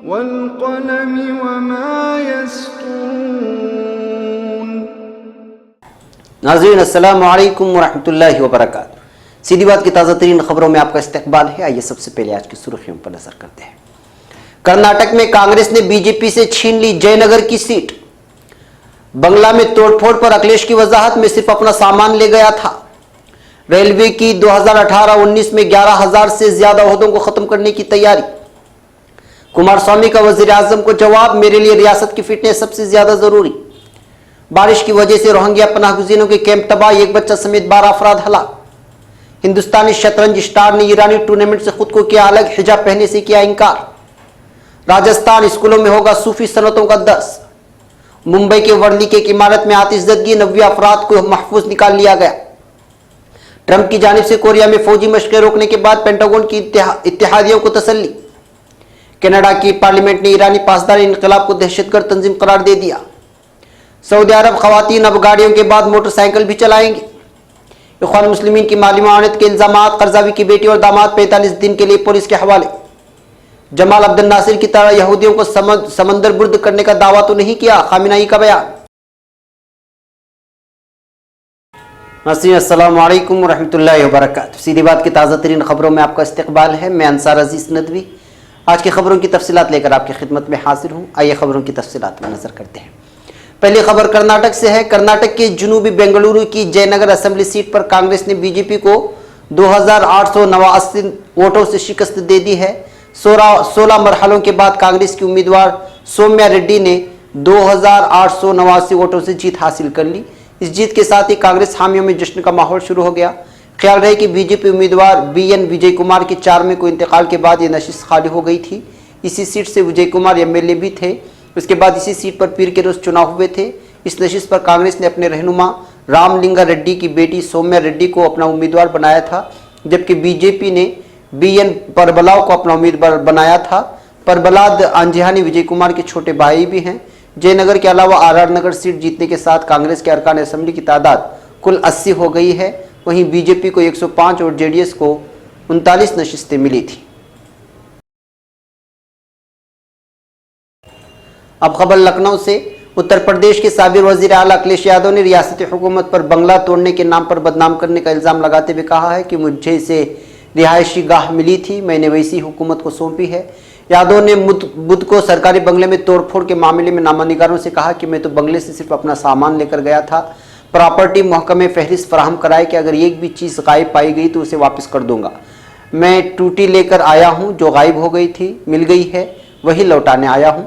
والقلم وما يسطرون. नाज़रीन अस्सलाम वालेकुम वरहमतुल्लाहि वबरकातुहू. सीधी बात की ताज़ा तरीन खबरों में आपका इस्तकबाल है. आइए सबसे पहले आज की सुर्खियों पर नजर करते हैं. कर्नाटक में कांग्रेस ने बीजेपी से छीन ली जयनगर की सीट. बंगला में तोड़फोड़ पर अखिलेश की वजाहत में सिर्फ अपना सामान ले गया था. रेलवे की 2018-19 में 11,000 से ज्यादा ओहदों को खत्म करने की तैयारी. कुमारस्वामी का वजीर आजम को जवाब, मेरे लिए रियासत की फिटनेस सबसे ज्यादा जरूरी. बारिश की वजह से रोहिंग्या पनाह गुज़ीरों के कैंप तबाह, एक बच्चा समेत 12 अफराद हलाक. हिंदुस्तानी शतरंज स्टार ने ईरानी टूर्नामेंट से खुद को किया अलग, हिजाब पहनने से किया इनकार. राजस्थान स्कूलों में होगा सूफी सनतों का दर्स. मुंबई के वर्ली की एक इमारत में आतिशज़दगी, 90 अफराद को महफूज निकाल लिया गया. ट्रंप की जानिब से कोरिया में फौजी मशक़ें रोकने के बाद पेंटागन की इत्तेहादियों को तसल्ली. कनाडा की पार्लियामेंट ने ईरानी पासदार इनकलाब को दहशतगर्द तंजीम करार दे दिया. सऊदी अरब खवातीन अब गाड़ियों के बाद मोटरसाइकिल भी चलाएंगे. इख्वान मुस्लिमीन की माली मुआवनत के इल्जामात, करजावी की बेटी और दामाद 45 दिन के लिए पुलिस के हवाले. जमाल अब्दुल नासिर की तरह यहूदियों को समंदर बुर्द करने का दावा तो नहीं किया, खामिनाई का बयान. नाज़रीन अस्सलाम वालेकुम वरहमतुल्लाहि वबरकातुहू. सीधी बात की ताज़ा तरीन खबरों में आपका इस्तकबाल है. मैं अंसार अजीज नदवी आज की खबरों की तफसीलात लेकर आपकी खिदमत में हाजिर हूँ. आइए खबरों की तफसीलात में नजर करते हैं. पहली खबर कर्नाटक से है. कर्नाटक के जुनूबी बेंगलुरु की जयनगर असेंबली सीट पर कांग्रेस ने बीजेपी को 2,889 वोटों से शिकस्त दे दी है. 16 मरहलों के बाद कांग्रेस की उम्मीदवार सौम्या रेड्डी ने 2,889 वोटों से जीत हासिल कर ली. इस जीत के साथ ही कांग्रेस हामियों में जश्न का माहौल शुरू हो गया. ख्याल रहे कि बीजेपी उम्मीदवार BN विजय कुमार के 4 मई को इंतकाल के बाद ये नशिस्त खाली हो गई थी. इसी सीट से विजय कुमार MLA भी थे. उसके बाद इसी सीट पर पीर के रोज चुनाव हुए थे. इस नशिस्त पर कांग्रेस ने अपने रहनुमा रामलिंगा रेड्डी की बेटी सौम्या रेड्डी को अपना उम्मीदवार बनाया था, जबकि बीजेपी ने BN परबलाव को अपना उम्मीदवार बनाया था. परबलाद अंजिहानी विजय कुमार के छोटे भाई भी हैं. जयनगर के अलावा RR नगर सीट जीतने के साथ कांग्रेस के अरकान असेंबली की तादाद कुल 80 हो गई है. वहीं बीजेपी को 105 और JDS को 39 नशिस्तें मिली थी. अब खबर लखनऊ से. उत्तर प्रदेश के साबिर वजीर आला अखिलेश यादव ने रियासती हुकूमत पर बंगला तोड़ने के नाम पर बदनाम करने का इल्ज़ाम लगाते हुए कहा है कि मुझे इसे रिहायशी गाह मिली थी, मैंने वैसी हुकूमत को सौंपी है. यादव ने बुध को सरकारी बंगले में तोड़फोड़ के मामले में नामानिगारों से कहा कि मैं तो बंगले से सिर्फ अपना सामान लेकर गया था. प्रॉपर्टी महकमे फहरिस्त फराहम कराए कि अगर एक भी चीज़ गायब पाई गई तो उसे वापस कर दूंगा. मैं टूटी लेकर आया हूं, जो गायब हो गई थी मिल गई है, वही लौटाने आया हूं.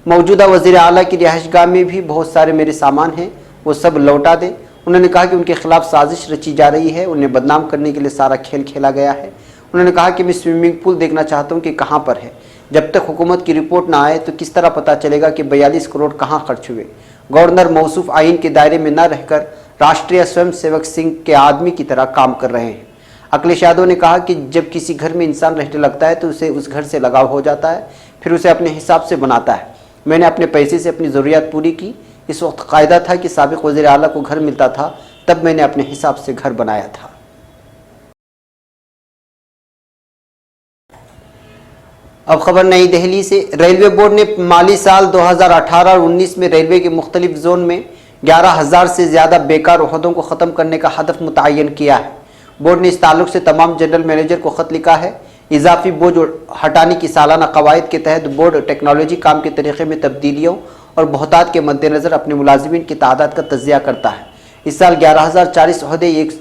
मौजूदा वज़ीर आला की रिहाइशगाह में भी बहुत सारे मेरे सामान हैं, वो सब लौटा दें. उन्होंने कहा कि उनके खिलाफ साजिश रची जा रही है, उन्हें बदनाम करने के लिए सारा खेल खेला गया है. उन्होंने कहा कि मैं स्विमिंग पूल देखना चाहता हूँ कि कहाँ पर है. जब तक हुकूमत की रिपोर्ट ना आए तो किस तरह पता चलेगा कि 42 करोड़ कहाँ खर्च हुए. गवर्नर मौसूफ आइन के दायरे में न रहकर राष्ट्रीय स्वयंसेवक संघ के आदमी की तरह काम कर रहे हैं. अखिलेश यादव ने कहा कि जब किसी घर में इंसान रहने लगता है तो उसे उस घर से लगाव हो जाता है, फिर उसे अपने हिसाब से बनाता है. मैंने अपने पैसे से अपनी ज़रूरियात पूरी की. इस वक्त कायदा था कि साबिक वज़ीर आला को घर मिलता था, तब मैंने अपने हिसाब से घर बनाया था. अब खबर नई दिल्ली से. रेलवे बोर्ड ने माली साल 2018 और 19 में रेलवे के मुख्तलिफ जोन में 11,000 से ज़्यादा बेकार ओहदों को ख़त्म करने का हदफ मुतय्यन किया है. बोर्ड ने इस ताल्लुक से तमाम जनरल मैनेजर को ख़त लिखा है. इजाफी बोझ हटाने की सालाना कवायद के तहत बोर्ड टेक्नोलॉजी काम के तरीक़े में तब्दीलियों और बहुतात के मद्देनज़र अपने मुलाजिमीन की तादाद का तज़किया करता है. इस साल 11,040 ओहदे एक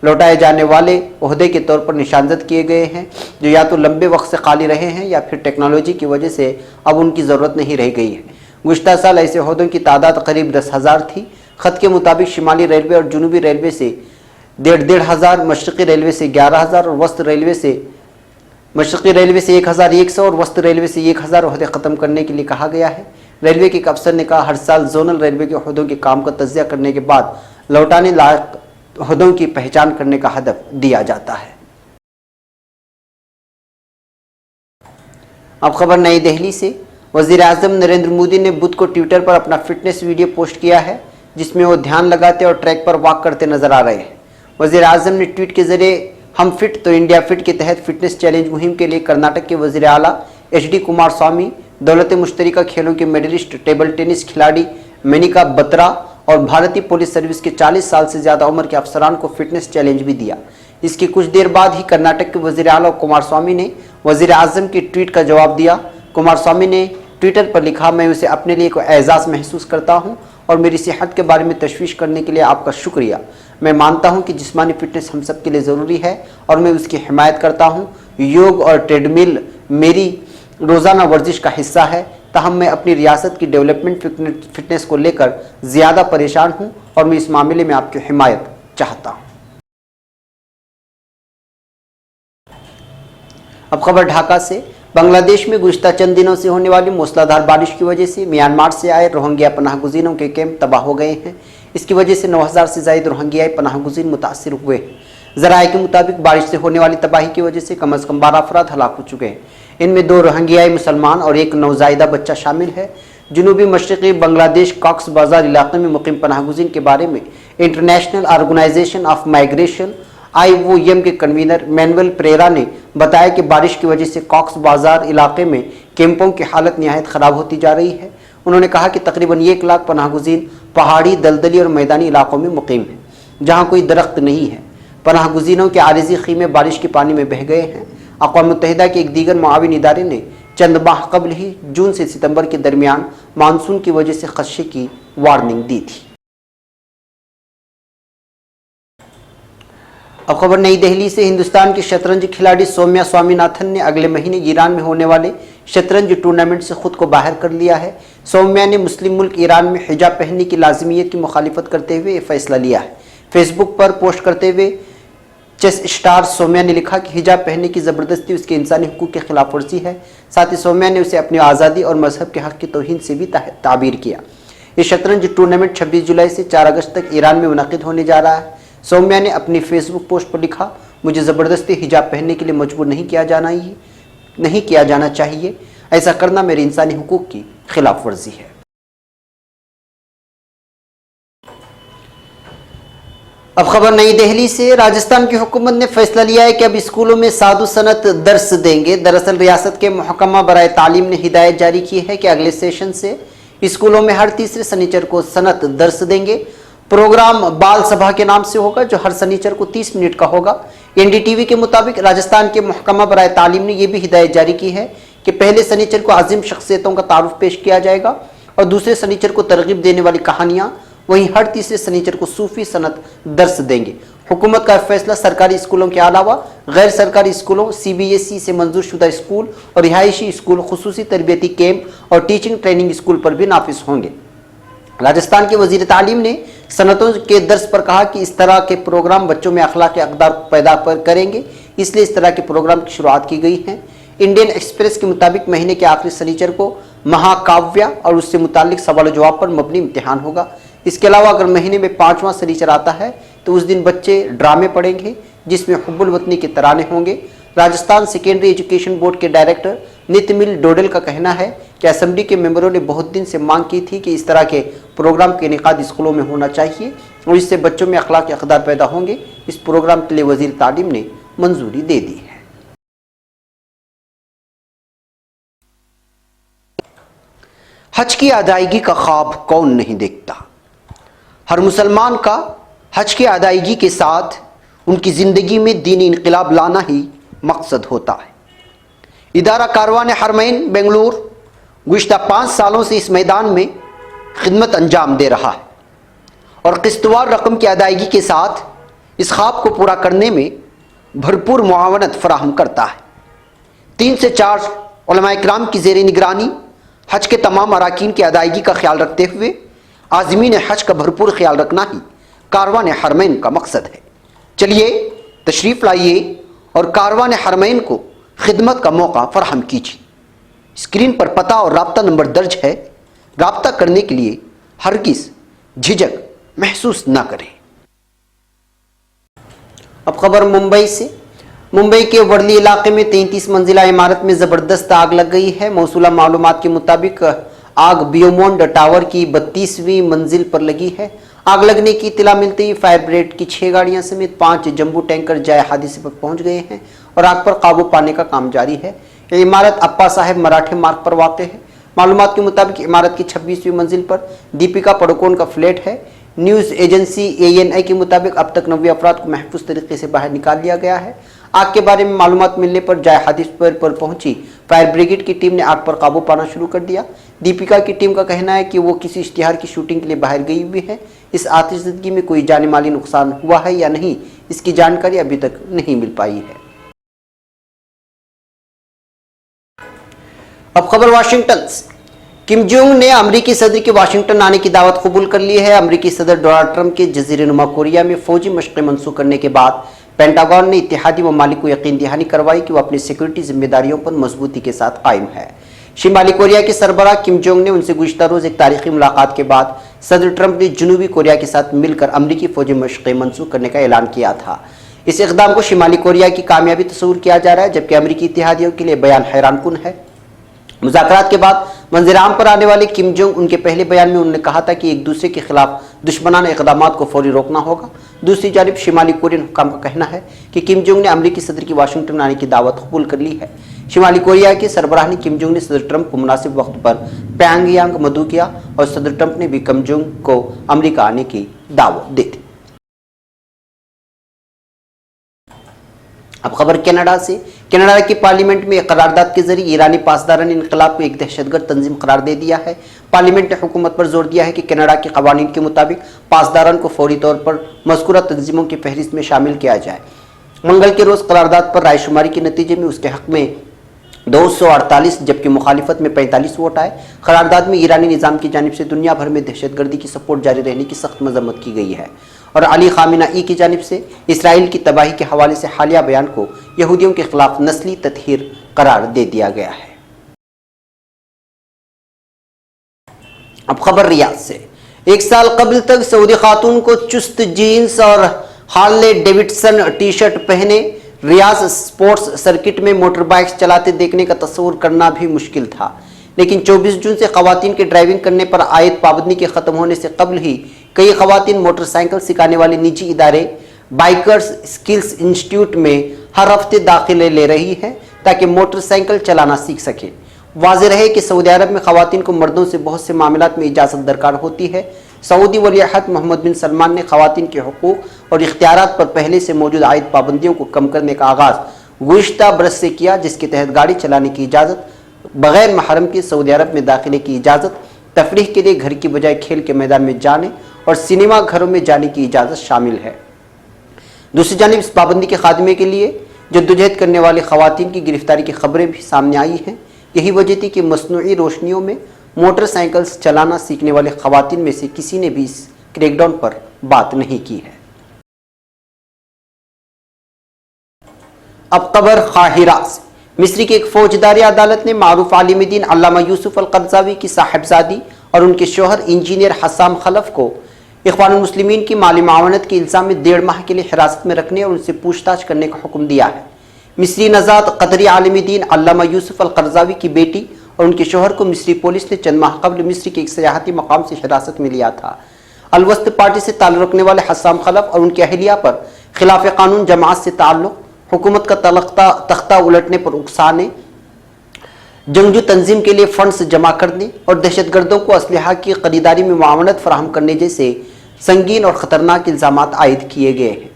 लौटाए जाने वाले ओहदे के तौर पर निशानदद किए गए हैं, जो या तो लंबे वक्त से खाली रहे हैं या फिर टेक्नोलॉजी की वजह से अब उनकी ज़रूरत नहीं रह गई है. गुज़श्ता साल ऐसे ओहदों की तादाद करीब 10,000 थी. ख़त के मुताबिक शिमाली रेलवे और जुनूबी रेलवे से 1,500, मशरक़ी रेलवे से 11,000 और वस्त रेलवे से 1,100 और वस्त रेलवे से 1,000 ओहदे ख़त्म करने के लिए कहा गया है. रेलवे के एक अफसर ने कहा, हर साल जोनल रेलवे के ओहदों के काम का तज़किया करने के बाद लौटाने लायक ओहदों की पहचान करने का हदफ दिया जाता है. अब खबर नई दिल्ली से. वज़ीर आज़म नरेंद्र मोदी ने बुध को ट्विटर पर अपना फिटनेस वीडियो पोस्ट किया है, जिसमें वो ध्यान लगाते और ट्रैक पर वॉक करते नजर आ रहे हैं. वज़ीर आज़म ने ट्वीट के जरिए हम फिट तो इंडिया फिट के तहत फिटनेस चैलेंज मुहिम के लिए कर्नाटक के वज़ीर आला HD कुमारस्वामी, दौलत मुश्तरका खेलों के मेडलिस्ट टेबल टेनिस खिलाड़ी मेनिका बत्रा और भारतीय पुलिस सर्विस के 40 साल से ज्यादा उम्र के अफसरान को फिटनेस चैलेंज भी दिया। इसके कुछ देर बाद ही कर्नाटक के वजीर आला कुमारस्वामी ने वजीर आजम के ट्वीट का जवाब दिया। कुमारस्वामी ने ट्विटर पर लिखा, मैं उसे अपने लिए कोई एजाज महसूस करता हूं और मेरी सेहत के बारे में तशवीश करने के लिए आपका शुक्रिया। मैं मानता हूं कि जिस्मानी फिटनेस हम सब के लिए ज़रूरी है और मैं उसकी हिमायत करता हूं। योग और ट्रेडमिल मेरी रोज़ाना वर्जिश का हिस्सा है, ताहम मैं अपनी रियासत की डेवलपमेंट फिटनेस को लेकर ज़्यादा परेशान हूं और मैं इस मामले में आपकी हिमायत चाहता हूं। अब खबर ढाका से। बांग्लादेश में गुज़िश्ता चंद दिनों से होने वाली मूसलाधार बारिश की वजह से म्यांमार से आए रोहिंग्या पनाह गुज़ीरों के कैंप तबाह हो गए हैं। इसकी वजह से 9000 से ज़ायद रोहिंग्याई पनाह गुज़ीर मुतासिर हुए हैं। ज़राए के मुताबिक बारिश से होने वाली तबाही की वजह से कम अज़ कम 12 अफराद हलाक हो चुके हैं। इनमें 2 रोहिंग्याई मुसलमान और 1 नवज़ायदा बच्चा शामिल है। जनूबी मशरक़ी बांग्लादेश कॉक्स बाज़ार इलाके में मुक़ीम पनाह गुज़ीर के बारे में international organisation of migration IOM के कन्वीनर मैनुअल परेरा ने बताया कि बारिश की वजह से कॉक्स बाजार इलाके में कैंपों की हालत निहायत ख़राब होती जा रही है। उन्होंने कहा कि तकरीबन 1 लाख पनाह गुज़ीर पहाड़ी, दलदली और मैदानी इलाकों में मुक़ीम हैं, जहाँ कोई दरख्त नहीं है। पनाह गुज़ीरों के आरिज़ी ख़ीमे बारिश के पानी में बह गए हैं। अक़वाम मुत्तहिदा के एक दीगर मुआविन इदारे ने चंद माह कबल ही जून से सितंबर के दरमियान मानसून की वजह से ख़दशे की वार्निंग दी थी। अब खबर नई दिल्ली से। हिंदुस्तान के शतरंज खिलाड़ी सौम्या स्वामीनाथन ने अगले महीने ईरान में होने वाले शतरंज टूर्नामेंट से खुद को बाहर कर लिया है। सौम्या ने मुस्लिम मुल्क ईरान में हिजाब पहनने की लाजिमियत की मुखालिफत करते हुए ये फैसला लिया है। फेसबुक पर पोस्ट करते हुए चेस स्टार सौम्या ने लिखा कि हिजाब पहनने की ज़बरदस्ती उसके इंसानी हुकूक के खिलाफ वर्जी है। साथ ही सौम्या ने उसे अपनी आज़ादी और मजहब के हक़ की तौहीन से भी ताबीर किया। ये शतरंज टूर्नामेंट 26 जुलाई से 4 अगस्त तक ईरान में मुनक़िद होने जा रहा है। सौम्या ने अपनी फेसबुक पोस्ट पर लिखा, मुझे ज़बरदस्ती हिजाब पहनने के लिए मजबूर नहीं किया जाना चाहिए। ऐसा करना मेरे इंसानी हुकूक की खिलाफ वर्जी है। अब खबर नई दिल्ली से। राजस्थान की हुकूमत ने फैसला लिया है कि अब स्कूलों में सादु सनत दर्स देंगे। दरअसल रियासत के महकमा बराए तालीम ने हिदायत जारी की है कि अगले सेशन से स्कूलों में हर तीसरे शनिचर को सनत दर्स देंगे। प्रोग्राम बाल सभा के नाम से होगा, जो हर शनिचर को 30 मिनट का होगा। NDTV के मुताबिक राजस्थान के महकमा बराए तालीम ने यह भी हिदायत जारी की है कि पहले शनिचर को अजीम शख्सियतों का तारुफ पेश किया जाएगा और दूसरे शनिचर को तरगीब देने वाली कहानियां, वहीं हर तीसरे शनिचर को सूफी सनत दर्स देंगे। हुकूमत का फैसला सरकारी स्कूलों के अलावा गैर सरकारी स्कूलों, CBSE से मंजूर शुदा स्कूल और रिहायशी स्कूल, खुसूसी तरबियती कैंप और टीचिंग ट्रेनिंग स्कूल पर भी नाफिज होंगे। राजस्थान के वजीर तालीम ने सनतों के दर्स पर कहा कि इस तरह के प्रोग्राम बच्चों में अखलाकी अक़दार पैदा करेंगे, इसलिए इस तरह के प्रोग्राम की शुरुआत की गई है। इंडियन एक्सप्रेस के मुताबिक महीने के आखिरी शनिचर को महाकाव्य और उससे मुतालिक सवाल जवाब पर मबनी इम्तिहान होगा। इसके अलावा अगर महीने में 5वां शनिचर आता है तो उस दिन बच्चे ड्रामे पढ़ेंगे जिसमें हुब्बुल वतनी के तराने होंगे। राजस्थान सेकेंडरी एजुकेशन बोर्ड के डायरेक्टर नितमिल डोडल का कहना है कि असेंबली के मेंबरों ने बहुत दिन से मांग की थी कि इस तरह के प्रोग्राम के इनेकाद स्कूलों में होना चाहिए और इससे बच्चों में अखलाकी अक़दार पैदा होंगे। इस प्रोग्राम के लिए वजीर तालीम ने मंजूरी दे दी है। हज की अदायगी का ख्वाब कौन नहीं देखता। हर मुसलमान का हज की अदायगी के साथ उनकी ज़िंदगी में दीनी इनकलाब लाना ही मकसद होता है। इदारा कारवान हरमैन बेंगलुरु गुज़िश्ता 5 सालों से इस मैदान में खिदमत अंजाम दे रहा है और किस्तवार रकम की अदायगी के साथ इस ख्वाब को पूरा करने में भरपूर मुआवनत फराहम करता है। 3 से 4 उलमा इकराम की ज़ेर निगरानी हज के तमाम अराकीन की अदायगी का ख्याल रखते हुए आज़मीन हज का भरपूर ख्याल रखना ही कारवान हरमैन का मकसद है। चलिए तशरीफ़ लाइए और कारवान हरमैन को खिदमत का मौका फराहम कीजिए। स्क्रीन पर पता और राब्ता नंबर दर्ज है। राब्ता करने के लिए हरगिज़ झिझक महसूस ना करें। अब खबर मुंबई से। मुंबई के वर्ली इलाके में 33 मंजिला इमारत में ज़बरदस्त आग लग गई है। मौसूला मालूमात के मुताबिक आग बियोमोंड टावर की 32वीं मंजिल पर लगी है। आग लगने की इत्तला मिलते ही फायर ब्रिगेड की 6 गाड़ियां समेत 5 जंबू टैंकर जाए हादसे पर पहुंच गए हैं और आग पर काबू पाने का काम जारी है। ये इमारत अप्पा साहेब मराठे मार्ग पर वाक़ है। मालूमात के मुताबिक इमारत की 26वीं मंजिल पर दीपिका पादुकोण का फ्लैट है। न्यूज एजेंसी ANI के मुताबिक अब तक 90 अफराद को महफूज तरीके से बाहर निकाल लिया गया है। आग के बारे में मालूमात मिलने पर जाए हादस पर पहुंची फायर ब्रिगेड की टीम ने आग पर काबू पाना शुरू कर दिया। दीपिका की टीम का कहना है कि वो किसी इश्तिहार की शूटिंग के लिए बाहर गई हुई है। इस आतिशबाजी में कोई जानी माली नुकसान हुआ है या नहीं, इसकी जानकारी अभी तक नहीं मिल पाई है। अब खबर वाशिंगटन से। किम जोंग ने अमेरिकी सदर के वाशिंगटन आने की दावत कबूल कर ली है। अमेरिकी सदर डोनाल्ड ट्रंप के जजीरेनुमा कोरिया में फौजी मशक़ें मंसूख करने के बाद पेंटागन ने इत्तेहादी ममालिक को यकीन दहानी करवाई कि वो अपनी सिक्योरिटी जिम्मेदारियों पर मजबूती के साथ कायम है। शिमाली कोरिया के सरबराह किम जोंग ने उनसे गुज़िश्ता रोज एक तारीखी मुलाकात के बाद सदर ट्रंप ने जनूबी कोरिया के साथ मिलकर अमेरिकी फौजी मशक़ें मंसूख करने का ऐलान किया था। इस इक़दाम को शिमाली कोरिया की कामयाबी तस्वूर किया जा रहा है, जबकि अमेरिकी इत्तेहादियों के लिए बयान हैरानकुन है। मुज़ाकरात के बाद मंज़िल-ए-आम पर आने वाले किम जोंग उनके पहले बयान में उन्होंने कहा था कि एक दूसरे के खिलाफ दुश्मनाना इक़दामात को फौरी रोकना होगा। दूसरी जानिब शिमाली कोरियन हुक्काम का कहना है कि किम जोंग ने अमेरिकी सदर की वाशिंगटन आने की दावत कबूल कर ली है। शिमाली कोरिया के सरबराह ने किम जोंग ने सदर ट्रंप को मुनासिब वक्त पर प्यांगयांग मदऊ किया और सदर ट्रंप ने भी किम जोंग को अमेरिका आने की दावत दी थी। अब खबर कनाडा से। कनाडा की पार्लियामेंट में एक करारदाद के जरिए ईरानी पासदारान इनकलाब को एक दहशतगर्द तंजीम करार दे दिया है। पार्लियामेंट ने हुकूमत पर जोर दिया है कि कनाडा के कवानीन के मुताबिक पासदारान को फौरी तौर पर मज़कूरा तंजीमों की फहरिस्त में शामिल किया जाए। मंगल के रोज़ करारदाद पर रायशुमारी के नतीजे में उसके हक में 248 जबकि मुखालिफत में 45 वोट आए। करारदाद में ईरानी निज़ाम की जानिब से दुनिया भर में दहशतगर्दी की सपोर्ट जारी रहने की सख्त मजम्मत की गई है और अली खामेनेई की जानिब से इसराइल की तबाही के हवाले से हालिया बयान को यहूदियों के खिलाफ नस्ली तत्हीर करार दे दिया गया है। अब खबर रियाद से। एक साल कबल तक सऊदी खातून को चुस्त जीन्स और हार्ले डेविडसन टी शर्ट पहने रियाद स्पोर्ट्स सर्किट में मोटर बाइक्स चलाते देखने का तस्वुर करना भी मुश्किल था, लेकिन 24 जून से खवातीन के ड्राइविंग करने पर आयद पाबंदी के खत्म होने से कबल ही कई खवातीन मोटरसाइकिल सिखाने वाले निजी इदारे बाइकर्स स्किल्स इंस्टीट्यूट में हर हफ्ते दाखिले ले रही है ताकि मोटरसाइकिल चलाना सीख सके। वाज़ेह रहे कि सऊदी अरब में खवातीन को मर्दों से बहुत से मामलात में इजाज़त दरकार होती है। सऊदी वली-ए-अहद मोहम्मद बिन सलमान ने खवातीन के हुकूक और इख्तियारात पर पहले से मौजूद आयद पाबंदियों को कम करने का आगाज़ गुज़िश्ता बरस से किया, जिसके तहत गाड़ी चलाने की इजाज़त, बग़ैर महरम के सऊदी अरब में दाखिले की इजाज़त, तफरीह के लिए घर की बजाय खेल के मैदान में जाने और सिनेमा घरों में जाने की इजाज़त शामिल है। दूसरी जानिब इस पाबंदी के खात्मे के लिए जद्दोजहद करने वाली खवातीन की गिरफ्तारी की खबरें भी सामने आई हैं। यही वजह थी कि मसनूई रोशनियों में मोटरसाइकिल्स चलाना सीखने वाले खवातीन में से किसी ने भी इस क्रैकडाउन पर बात नहीं की है। अब खबर काहिरा से। मिस्र की एक फौजदारी अदालत ने मारूफ आलिम दीन अल्लामा यूसुफ अल-क़रज़ावी की साहिबजादी और उनके शोहर इंजीनियर हसाम खलफ को इख्वानुल मुस्लिमीन की माली मावनत के इल्ज़ाम में 1.5 माह के लिए हिरासत में रखने और उनसे पूछताछ करने का हुक्म दिया है। मिस्री नज़ात कतरी आलिम दीन अल्लामा यूसुफ अल-क़रज़ावी की बेटी और उनके शोहर को मिस्री पुलिस ने चंद माह कबल मिस्र के एक सयाहती मकाम से हिरासत में लिया था। अलवस्त पार्टी से ताल्लुक़ रखने वाले हसाम खलफ और उनकी अहलिया पर खिलाफ कानून जमात से ताल्लुक़, हुकूमत का तख्ता उलटने पर उकसाने, जंगजू तंजीम के लिए फंड्स जमा करने और दहशतगर्दों को असलहा की खरीदारी में मुआवनत फराहम करने जैसे संगीन और ख़तरनाक इल्ज़ामात आयद किए गए हैं।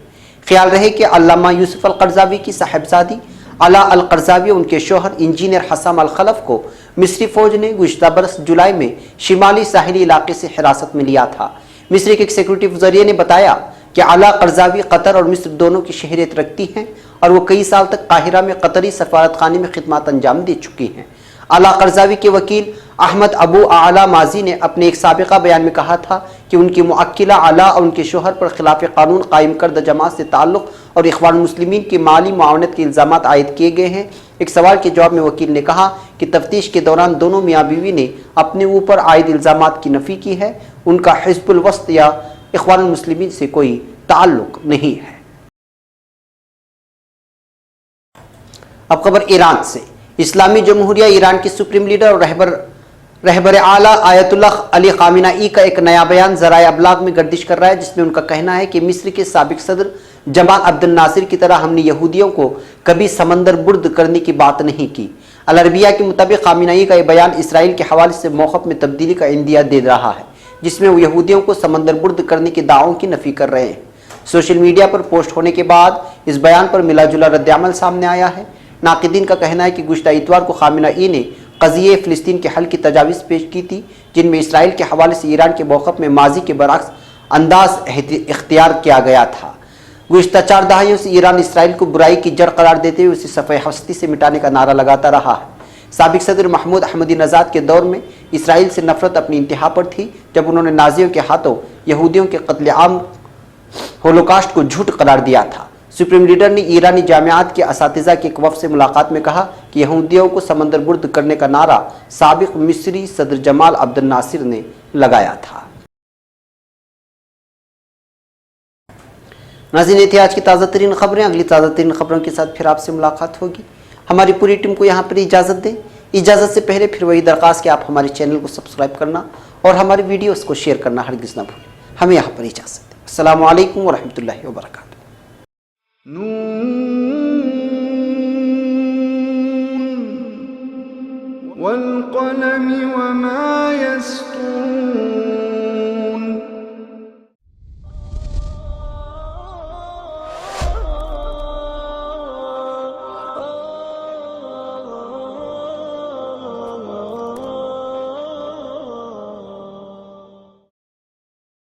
ख्याल रहे कि अल्लामा यूसुफ अल-क़रज़ावी की साहिबजादी अला अल-क़रज़ावी और उनके शोहर इंजीनियर हसाम अल-खलफ को मिस्री फ़ौज ने गुज़िश्ता बरस जुलाई में शिमाली साहिली इलाके से हिरासत में लिया था। मिस्र के एक सिक्योरिटी ज़रिए ने बताया कि अला क़रज़ावी कतर और मिस्र दोनों की शहरियत रखती हैं और वो कई साल तक काहिरा में कतरी सफारतखाने में खिदमत अंजाम दे चुकी हैं। अला क़रज़ावी के वकील अहमद अबू आला माजी ने अपने एक साबिक़ा बयान में कहा था कि उनकी मुअक्किला अला और उनके शोहर पर खिलाफ कानून कायम करदा जमात से ताल्लुक़ और इख्वानुल मुस्लिमीन की माली मुआवनत के इल्ज़ामात आयद किए गए हैं। एक सवाल के जवाब में वकील ने कहा कि तफ्तीश के दौरान दोनों मियाँ बीवी ने अपने ऊपर आयद इल्ज़ामात की नफ़ी की है। उनका हिज़्बुल वसत या इख्वानुल मुस्लिमीन से कोई ताल्लुक़ नहीं है। अब खबर ईरान से। इस्लामी जमहूरिया ईरान के सुप्रीम लीडर और रहबर आला आयतुल्लाह अली खामेनेई का एक नया बयान ज़राए अबलाग में गर्दिश कर रहा है, जिसमें उनका कहना है कि मिस्र के साबिक सदर जमाल अब्दुल नासिर की तरह हमने यहूदियों को कभी समंदर बुर्द करने की बात नहीं की। अल अरबिया के मुताबिक खामिनेई का यह बयान इसराइल के हवाले से मौक़िफ़ में तब्दीली का इंदिया दे रहा है, जिसमें वो यहूदियों को समंदर बुर्द करने के दावों की नफ़ी कर रहे हैं। सोशल मीडिया पर पोस्ट होने के बाद इस बयान पर मिला जुला रद्दअमल सामने आया है। नाक़िदीन का कहना है कि गुज़श्ता इतवार को खामिनेई ने क़ज़िये फ़िलिस्तीन के हल की तजावीज़ पेश की थी, जिनमें इसराइल के हवाले से ईरान के मौक़िफ़ में माजी के बरअक्स अंदाज इख्तियार किया गया था। गुज़श्ता 4 दहाइयों से ईरान इसराइल को बुराई की जड़ करार देते हुए उसे सफ़े हस्ती से मिटाने का नारा लगाता रहा है। साबिक़ सदर महमूद अहमदीनजाद के दौर में इसराइल से नफरत अपनी इंतहा पर थी, जब उन्होंने नाजियों के हाथों यहूदियों के कत्ल आम होलोकास्ट को झूठ करार दिया था। सुप्रीम लीडर ने ईरानी जामियात के असातिज़ा के एक वफ़द से मुलाकात में कहा कि यहूदियों को समंदर बुर्द करने का नारा साबिक़ मिस्री सदर जमाल अब्दुल नासिर ने लगाया था। नाज़रीन, ये थी आज की ताज़ा तरीन खबरें। अगली ताज़ा तरीन खबरों के साथ फिर आपसे मुलाकात होगी। हमारी पूरी टीम को यहाँ पर इजाज़त दें। इजाज़त से पहले फिर वही दरख्वास्त कि आप हमारे चैनल को सब्सक्राइब करना और हमारे वीडियोस को शेयर करना हरगिज़ ना भूलें। हमें यहाँ पर इजाज़त दें। अस्सलामु अलैकुम व रहमतुल्लाहि व बरकातुहू। वल क़लम वमा यस्तूरून।